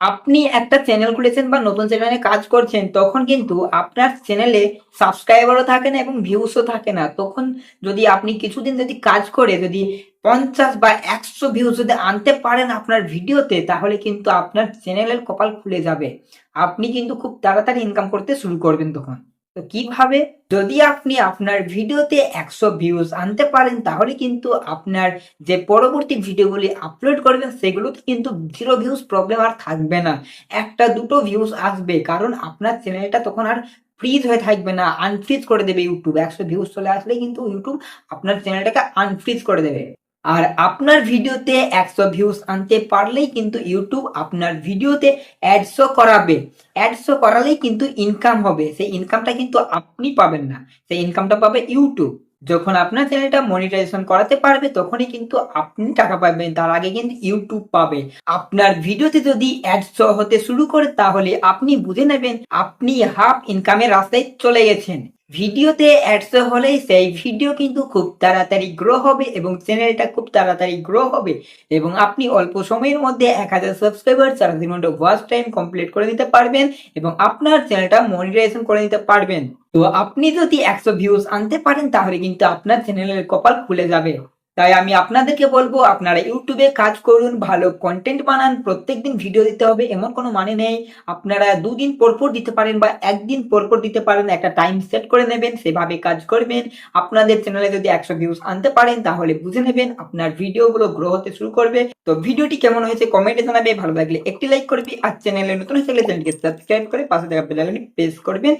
আপনি একটা চ্যানেল খুলেছেন বা নতুন চ্যানেলে কাজ করছেন, তখন কিন্তু আপনার চ্যানেলে সাবস্ক্রাইবারও থাকে না এবং ভিউসও থাকে না। তখন যদি আপনি কিছুদিন যদি কাজ করে যদি 50 বা 100 ভিউজ যদি আনতে পারেন আপনার ভিডিওতে, তাহলে কিন্তু আপনার চ্যানেলের কপাল খুলে যাবে। আপনি কিন্তু খুব তাড়াতাড়ি ইনকাম করতে শুরু করবেন তখন। তো কিভাবে? যদি আপনি আপনার ভিডিওতে 100 ভিউজ আনতে পারেন, তাহলে কিন্তু আপনার যে পরবর্তী ভিডিওগুলি আপলোড করবেন সেগুলোতে কিন্তু 0 ভিউজ প্রবলেম আর থাকবে না। 1-2 ভিউজ আসবে, কারণ আপনার চ্যানেলটা তখন আর ফ্রিজ হয়ে থাকবে না, আনফ্রিজ করে দেবে ইউটিউব। 100 ভিউজ চলে আসলে কিন্তু ইউটিউব আপনার চ্যানেলটাকে আনফ্রিজ করে দেবে। আর আপনার ভিডিওতে 100 ভিউজ আনতে পারলেই কিন্তু ইউটিউব আপনার ভিডিওতে অ্যাডসও করাবে। অ্যাডসও করালেই কিন্তু ইনকাম হবে। সেই ইনকামটা কিন্তু আপনি পাবেন না, সেই ইনকামটা পাবে ইউটিউব। যখন আপনার চ্যানেলটা মনিটাইজেশন করাতে পারবে তখনই কিন্তু আপনি টাকা পাবেন, তার আগে কিন্তু ইউটিউব পাবে। আপনার ভিডিওতে যদি অ্যাডস হতে শুরু করে, তাহলে আপনি বুঝে নেবেন আপনি হাফ ইনকামের রাস্তায় চলে গেছেন। ভিডিওতে অ্যাডস হলেই সেই ভিডিও কিন্তু খুব তাড়াতাড়ি গ্রো হবে এবং চ্যানেলটা খুব তাড়াতাড়ি গ্রো হবে এবং আপনি অল্প সময়ের মধ্যে 1000 সাবস্ক্রাইবার 4 দিন মধ্যে ওয়াচ টাইম কমপ্লিট করে নিতে পারবেন এবং আপনার চ্যানেলটা মনিটাইজেশন করে নিতে পারবেন। তো আপনি যদি 100 ভিউজ আনতে পারেন, তাহলে কিন্তু আপনার চ্যানেলের কপাল খুলে যাবে। তাই আমি আপনাদেরকে বলবো, আপনারা ইউটিউবে কাজ করুন, ভালো কন্টেন্ট বানান, প্রত্যেকদিন ভিডিও দিতে হবে এমন কোনো মানে নেই। আপনারা 2 দিন পর পর দিতে পারেন বা 1 দিন পর পর দিতে পারেন, একটা টাইম সেট করে নেবেন, সেভাবে কাজ করবেন। আপনাদের চ্যানেলে যদি 100 ভিউজ আনতে পারেন, তাহলে বুঝে নেবেন আপনার ভিডিওগুলো গ্রো হতে শুরু করবে। তো ভিডিওটি কেমন হয়েছে কমেন্টে জানাবে, ভালো লাগলে একটি লাইক করবি আর চ্যানেলে নতুন হয়ে থাকলে চ্যানেলটিকে সাবস্ক্রাইব করে পাশে থাকা বেল আইকনটি প্রেস করবেন।